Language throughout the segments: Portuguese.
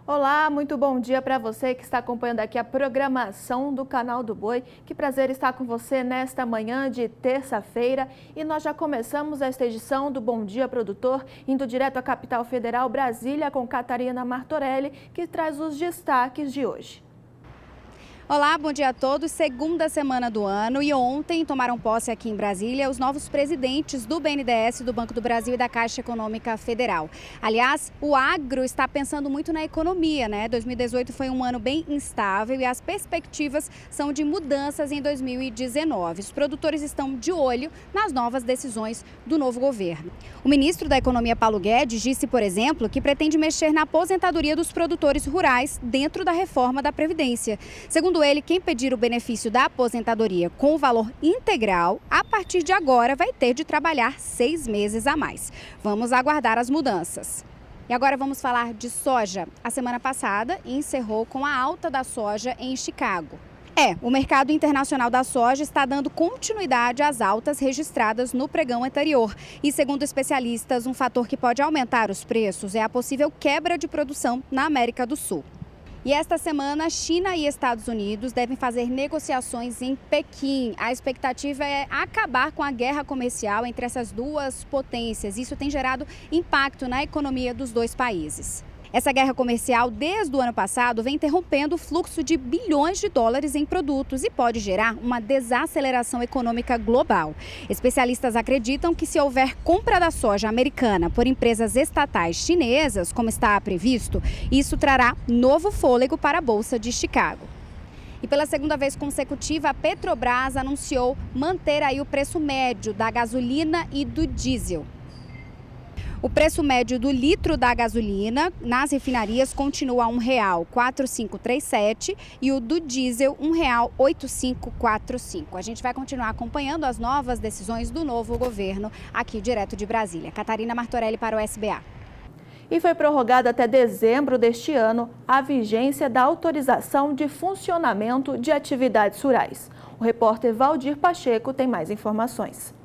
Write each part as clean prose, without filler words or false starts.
Olá, muito bom dia para você que está acompanhando aqui a programação do Canal do Boi. Que prazer estar com você nesta manhã de terça-feira. E nós já começamos esta edição do Bom Dia Produtor, indo direto à capital federal, Brasília, com Catarina Martorelli, que traz os destaques de hoje. Olá, bom dia a todos. Segunda semana do ano e ontem tomaram posse aqui em Brasília os novos presidentes do BNDES, do Banco do Brasil e da Caixa Econômica Federal. Aliás, o agro está pensando muito na economia, né? 2018 foi um ano bem instável e as perspectivas são de mudanças em 2019. Os produtores estão de olho nas novas decisões do novo governo. O ministro da Economia, Paulo Guedes, disse, por exemplo, que pretende mexer na aposentadoria dos produtores rurais dentro da reforma da Previdência. Segundo ele, quem pedir o benefício da aposentadoria com o valor integral, a partir de agora vai ter de trabalhar 6 meses a mais. Vamos aguardar as mudanças. E agora vamos falar de soja. A semana passada encerrou com a alta da soja em Chicago. O mercado internacional da soja está dando continuidade às altas registradas no pregão anterior. E, segundo especialistas, um fator que pode aumentar os preços é a possível quebra de produção na América do Sul. E esta semana, China e Estados Unidos devem fazer negociações em Pequim. A expectativa é acabar com a guerra comercial entre essas duas potências. Isso tem gerado impacto na economia dos dois países. Essa guerra comercial, desde o ano passado, vem interrompendo o fluxo de bilhões de dólares em produtos e pode gerar uma desaceleração econômica global. Especialistas acreditam que se houver compra da soja americana por empresas estatais chinesas, como está previsto, isso trará novo fôlego para a Bolsa de Chicago. E pela segunda vez consecutiva, a Petrobras anunciou manter aí o preço médio da gasolina e do diesel. O preço médio do litro da gasolina nas refinarias continua a R$ 1,4537 e o do diesel R$ 1,8545. A gente vai continuar acompanhando as novas decisões do novo governo aqui direto de Brasília. Catarina Martorelli para o SBA. E foi prorrogada até dezembro deste ano a vigência da autorização de funcionamento de atividades rurais. O repórter Valdir Pacheco tem mais informações.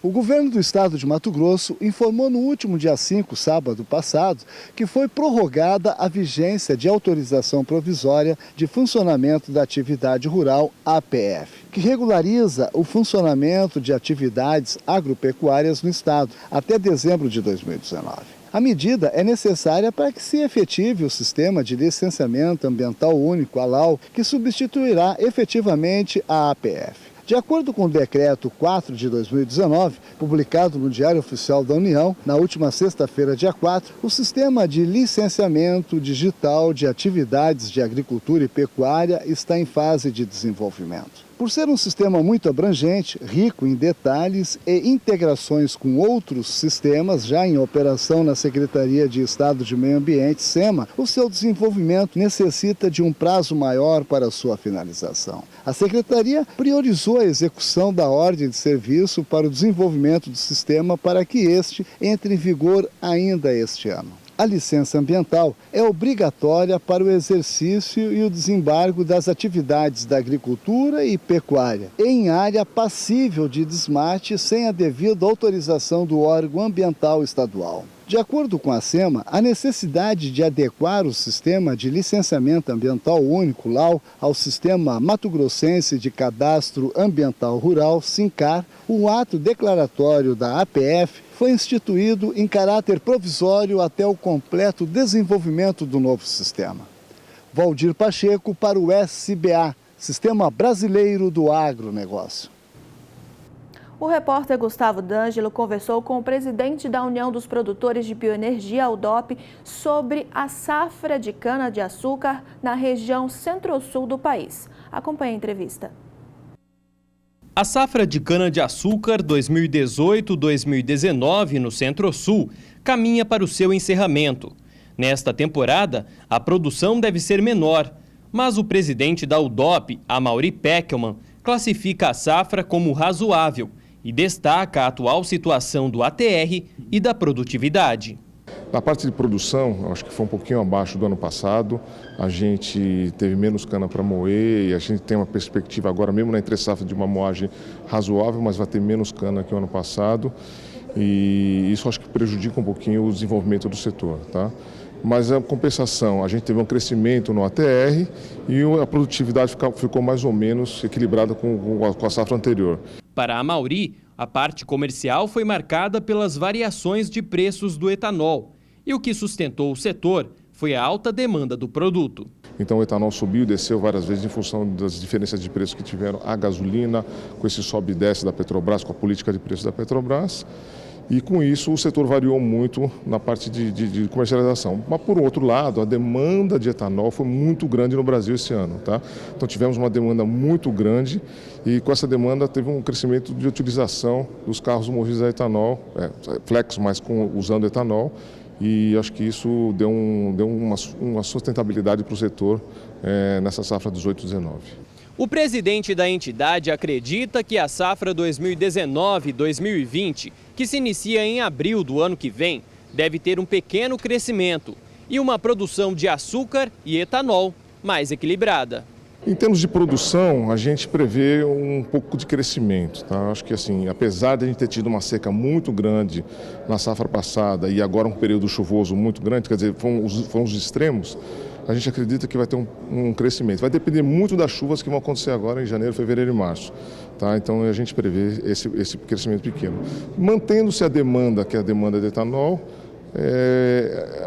O governo do estado de Mato Grosso informou no último dia 5, sábado passado, que foi prorrogada a vigência de autorização provisória de funcionamento da atividade rural APF, que regulariza o funcionamento de atividades agropecuárias no estado até dezembro de 2019. A medida é necessária para que se efetive o Sistema de Licenciamento Ambiental Único, ALAU, que substituirá efetivamente a APF. De acordo com o Decreto 4 de 2019, publicado no Diário Oficial da União, na última sexta-feira, dia 4, o Sistema de Licenciamento Digital de Atividades de Agricultura e Pecuária está em fase de desenvolvimento. Por ser um sistema muito abrangente, rico em detalhes e integrações com outros sistemas já em operação na Secretaria de Estado de Meio Ambiente, SEMA, o seu desenvolvimento necessita de um prazo maior para sua finalização. A Secretaria priorizou a execução da ordem de serviço para o desenvolvimento do sistema para que este entre em vigor ainda este ano. A licença ambiental é obrigatória para o exercício e o desembargo das atividades da agricultura e pecuária, em área passível de desmate sem a devida autorização do órgão ambiental estadual. De acordo com a SEMA, a necessidade de adequar o Sistema de Licenciamento Ambiental Único, LAU, ao Sistema Mato-Grossense de Cadastro Ambiental Rural, SINCAR, o ato declaratório da APF foi instituído em caráter provisório até o completo desenvolvimento do novo sistema. Valdir Pacheco para o SBA, Sistema Brasileiro do Agronegócio. O repórter Gustavo D'Angelo conversou com o presidente da União dos Produtores de Bioenergia, a UDOP, sobre a safra de cana-de-açúcar na região centro-sul do país. Acompanhe a entrevista. A safra de cana-de-açúcar 2018-2019 no Centro-Sul caminha para o seu encerramento. Nesta temporada, a produção deve ser menor, mas o presidente da UDOP, Amaury Peckelman, classifica a safra como razoável e destaca a atual situação do ATR e da produtividade. Na parte de produção, acho que foi um pouquinho abaixo do ano passado. A gente teve menos cana para moer e a gente tem uma perspectiva agora, mesmo na entre-safra, de uma moagem razoável, mas vai ter menos cana que o ano passado. E isso acho que prejudica um pouquinho o desenvolvimento do setor, tá? mas a compensação, a gente teve um crescimento no ATR e a produtividade ficou mais ou menos equilibrada com a safra anterior. Para a Mauri, a parte comercial foi marcada pelas variações de preços do etanol. E o que sustentou o setor foi a alta demanda do produto. Então o etanol subiu e desceu várias vezes em função das diferenças de preço que tiveram a gasolina, com esse sobe e desce da Petrobras, com a política de preço da Petrobras. E com isso o setor variou muito na parte de comercialização. Mas por outro lado, a demanda de etanol foi muito grande no Brasil esse ano, tá? Então tivemos uma demanda muito grande e com essa demanda teve um crescimento de utilização dos carros movidos a etanol, flex, mas usando etanol. E acho que isso deu uma sustentabilidade para o setor nessa safra 18-19. O presidente da entidade acredita que a safra 2019-2020, que se inicia em abril do ano que vem, deve ter um pequeno crescimento e uma produção de açúcar e etanol mais equilibrada. Em termos de produção, a gente prevê um pouco de crescimento, tá? Acho que assim, apesar de a gente ter tido uma seca muito grande na safra passada e agora um período chuvoso muito grande, quer dizer, foram os extremos, a gente acredita que vai ter um crescimento. Vai depender muito das chuvas que vão acontecer agora em janeiro, fevereiro e março. Tá? Então a gente prevê esse crescimento pequeno. Mantendo-se a demanda, que é a demanda de etanol,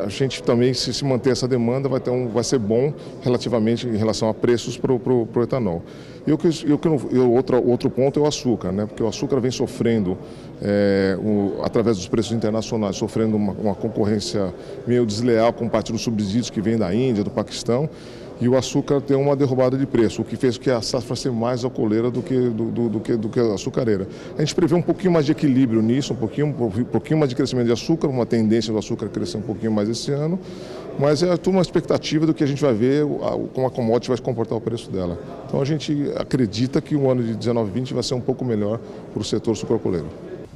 a gente também, se manter essa demanda, vai ser bom relativamente em relação a preços para o etanol. Outro ponto é o açúcar, né? Porque o açúcar vem sofrendo, através dos preços internacionais, sofrendo uma concorrência meio desleal com parte dos subsídios que vem da Índia, do Paquistão. E o açúcar tem uma derrubada de preço, o que fez que a safra ser mais alcooleira do que a açucareira. A gente prevê um pouquinho mais de equilíbrio nisso, um pouquinho mais de crescimento de açúcar, uma tendência do açúcar crescer um pouquinho mais esse ano, mas é uma expectativa do que a gente vai ver, como a commodity vai se comportar o preço dela. Então a gente acredita que o ano de 19-20 vai ser um pouco melhor para o setor sucroalcooleiro.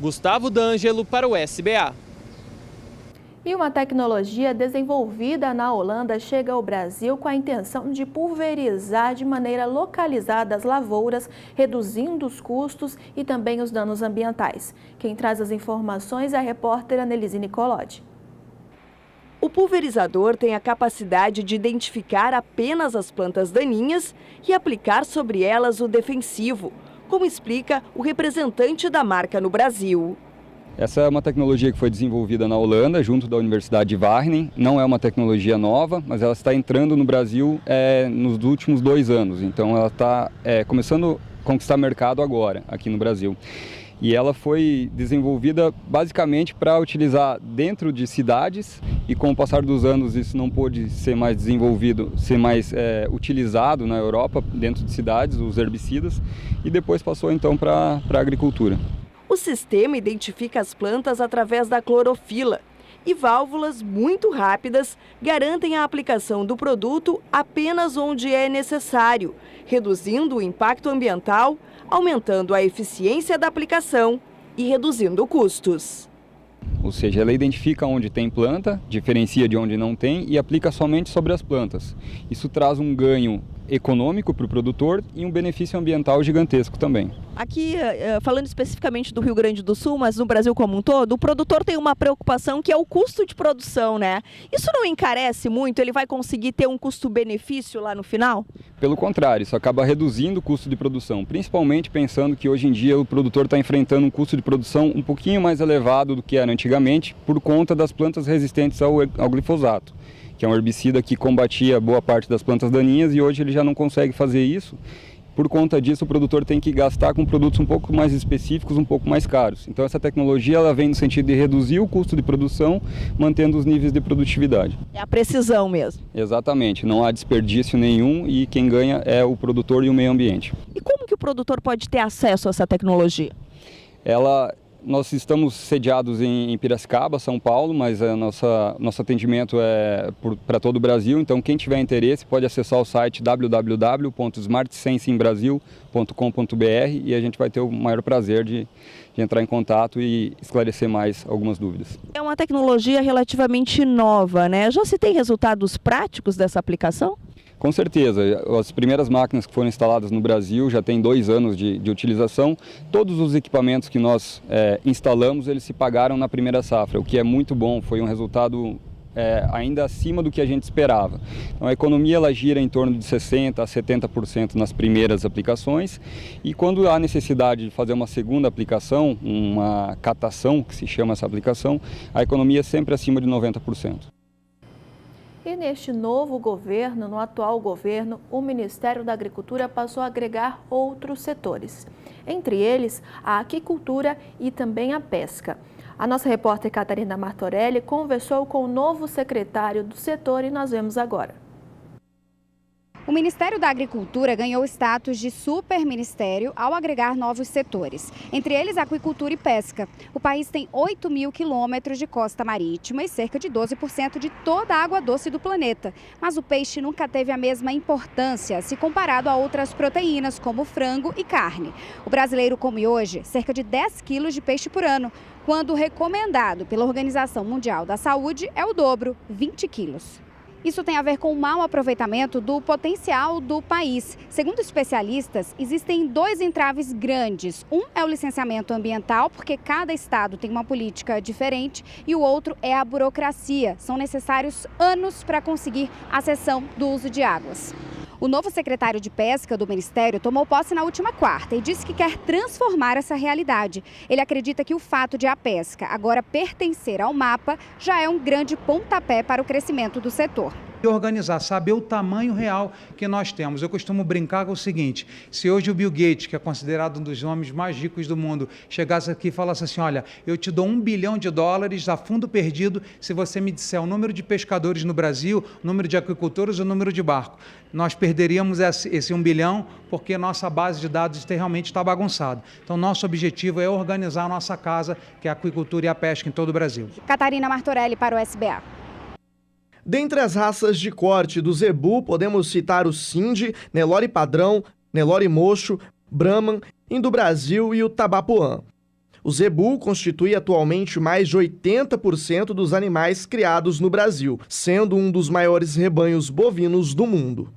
Gustavo D'Angelo para o SBA. E uma tecnologia desenvolvida na Holanda chega ao Brasil com a intenção de pulverizar de maneira localizada as lavouras, reduzindo os custos e também os danos ambientais. Quem traz as informações é a repórter Annelise Nicolodi. O pulverizador tem a capacidade de identificar apenas as plantas daninhas e aplicar sobre elas o defensivo, como explica o representante da marca no Brasil. Essa é uma tecnologia que foi desenvolvida na Holanda, junto da Universidade de Wageningen. Não é uma tecnologia nova, mas ela está entrando no Brasil nos últimos 2 anos. Então ela está começando a conquistar mercado agora, aqui no Brasil. E ela foi desenvolvida basicamente para utilizar dentro de cidades e com o passar dos anos isso não pôde ser mais desenvolvido, ser mais utilizado na Europa, dentro de cidades, os herbicidas, e depois passou então para a agricultura. O sistema identifica as plantas através da clorofila e válvulas muito rápidas garantem a aplicação do produto apenas onde é necessário, reduzindo o impacto ambiental, aumentando a eficiência da aplicação e reduzindo custos. Ou seja, ela identifica onde tem planta, diferencia de onde não tem e aplica somente sobre as plantas. Isso traz um ganho econômico para o produtor e um benefício ambiental gigantesco também. Aqui, falando especificamente do Rio Grande do Sul, mas no Brasil como um todo, o produtor tem uma preocupação que é o custo de produção, né? Isso não encarece muito? Ele vai conseguir ter um custo-benefício lá no final? Pelo contrário, isso acaba reduzindo o custo de produção, principalmente pensando que hoje em dia o produtor está enfrentando um custo de produção um pouquinho mais elevado do que era antigamente por conta das plantas resistentes ao glifosato, que é um herbicida que combatia boa parte das plantas daninhas e hoje ele já não consegue fazer isso. Por conta disso, o produtor tem que gastar com produtos um pouco mais específicos, um pouco mais caros. Então essa tecnologia ela vem no sentido de reduzir o custo de produção, mantendo os níveis de produtividade. É a precisão mesmo. Exatamente, não há desperdício nenhum e quem ganha é o produtor e o meio ambiente. E como que o produtor pode ter acesso a essa tecnologia? Nós estamos sediados em Piracicaba, São Paulo, mas nosso atendimento é para todo o Brasil. Então, quem tiver interesse pode acessar o site www.smartsensinbrasil.com.br e a gente vai ter o maior prazer de entrar em contato e esclarecer mais algumas dúvidas. É uma tecnologia relativamente nova, né? Já se tem resultados práticos dessa aplicação? Com certeza, as primeiras máquinas que foram instaladas no Brasil já têm 2 anos de utilização. Todos os equipamentos que nós instalamos, eles se pagaram na primeira safra, o que é muito bom, foi um resultado ainda acima do que a gente esperava. Então, a economia ela gira em torno de 60% a 70% nas primeiras aplicações, e quando há necessidade de fazer uma segunda aplicação, uma catação, que se chama essa aplicação, a economia é sempre acima de 90%. E neste novo governo, no atual governo, o Ministério da Agricultura passou a agregar outros setores, entre eles a aquicultura e também a pesca. A nossa repórter Catarina Martorelli conversou com o novo secretário do setor e nós vemos agora. O Ministério da Agricultura ganhou status de superministério ao agregar novos setores, entre eles aquicultura e pesca. O país tem 8.000 quilômetros de costa marítima e cerca de 12% de toda a água doce do planeta. Mas o peixe nunca teve a mesma importância se comparado a outras proteínas, como frango e carne. O brasileiro come hoje cerca de 10 quilos de peixe por ano, quando o recomendado pela Organização Mundial da Saúde é o dobro, 20 quilos. Isso tem a ver com o mau aproveitamento do potencial do país. Segundo especialistas, existem dois entraves grandes. Um é o licenciamento ambiental, porque cada estado tem uma política diferente, e o outro é a burocracia. São necessários anos para conseguir a cessão do uso de águas. O novo secretário de Pesca do Ministério tomou posse na última quarta e disse que quer transformar essa realidade. Ele acredita que o fato de a pesca agora pertencer ao MAPA já é um grande pontapé para o crescimento do setor. Organizar, saber o tamanho real que nós temos. Eu costumo brincar com o seguinte: se hoje o Bill Gates, que é considerado um dos homens mais ricos do mundo, chegasse aqui e falasse assim, olha, eu te dou $1 bilhão a fundo perdido se você me disser o número de pescadores no Brasil, o número de aquicultores e o número de barco. Nós perderíamos esse $1 bilhão porque nossa base de dados realmente está bagunçada. Então, nosso objetivo é organizar a nossa casa, que é a aquicultura e a pesca em todo o Brasil. Catarina Martorelli para o SBA. Dentre as raças de corte do zebu, podemos citar o Sindhi, Nelore padrão, Nelore mocho, Brahman, Indo-Brasil e o Tabapuã. O zebu constitui atualmente mais de 80% dos animais criados no Brasil, sendo um dos maiores rebanhos bovinos do mundo.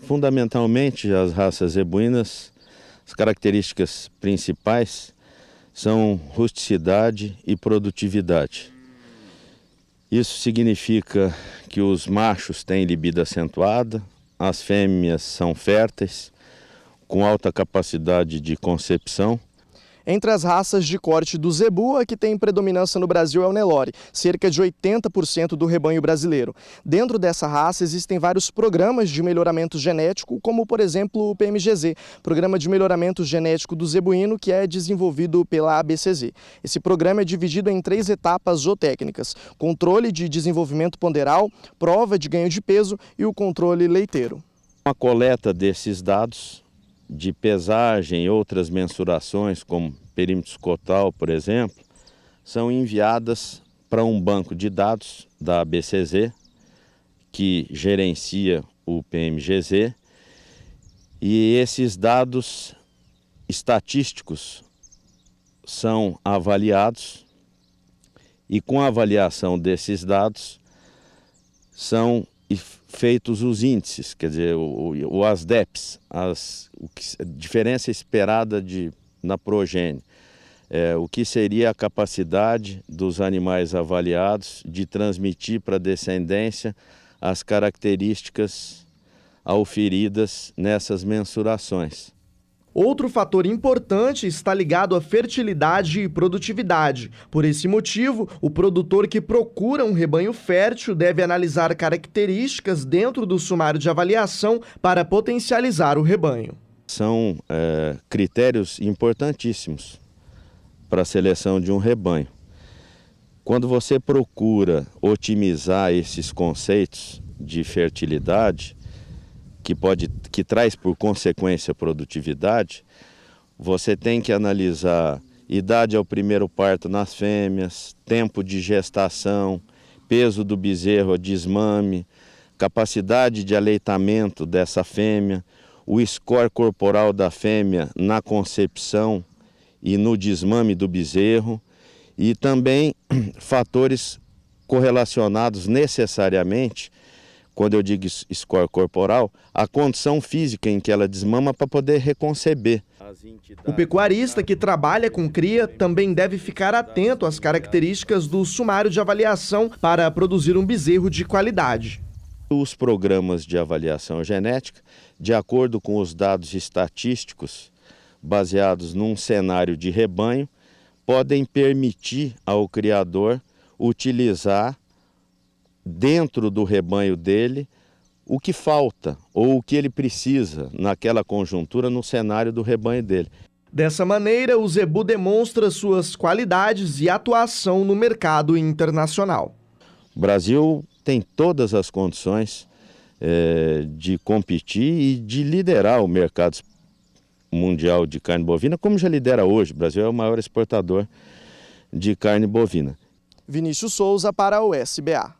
Fundamentalmente, as raças zebuínas, as características principais são rusticidade e produtividade. Isso significa que os machos têm libido acentuada, as fêmeas são férteis, com alta capacidade de concepção. Entre as raças de corte do zebu, a que tem predominância no Brasil é o Nelore, cerca de 80% do rebanho brasileiro. Dentro dessa raça existem vários programas de melhoramento genético, como por exemplo o PMGZ, Programa de Melhoramento Genético do Zebuíno, que é desenvolvido pela ABCZ. Esse programa é dividido em 3 etapas zootécnicas: controle de desenvolvimento ponderal, prova de ganho de peso e o controle leiteiro. A coleta desses dados de pesagem e outras mensurações, como perímetro escotal, por exemplo, são enviadas para um banco de dados da ABCZ, que gerencia o PMGZ, e esses dados estatísticos são avaliados, e com a avaliação desses dados são feitos os índices, quer dizer, o ASDEPs, a diferença esperada na progênie, o que seria a capacidade dos animais avaliados de transmitir para a descendência as características auferidas nessas mensurações. Outro fator importante está ligado à fertilidade e produtividade. Por esse motivo, o produtor que procura um rebanho fértil deve analisar características dentro do sumário de avaliação para potencializar o rebanho. São critérios importantíssimos para a seleção de um rebanho. Quando você procura otimizar esses conceitos de fertilidade, que traz por consequência produtividade, você tem que analisar idade ao primeiro parto nas fêmeas, tempo de gestação, peso do bezerro a desmame, capacidade de aleitamento dessa fêmea, o score corporal da fêmea na concepção e no desmame do bezerro, e também fatores correlacionados necessariamente quando eu digo score corporal, a condição física em que ela desmama para poder reconceber. O pecuarista que trabalha com cria também deve ficar atento às características do sumário de avaliação para produzir um bezerro de qualidade. Os programas de avaliação genética, de acordo com os dados estatísticos baseados num cenário de rebanho, podem permitir ao criador utilizar dentro do rebanho dele o que falta ou o que ele precisa naquela conjuntura no cenário do rebanho dele. Dessa maneira, o zebu demonstra suas qualidades e atuação no mercado internacional. O Brasil tem todas as condições de competir e de liderar o mercado mundial de carne bovina, como já lidera hoje. O Brasil é o maior exportador de carne bovina. Vinícius Souza para o SBA.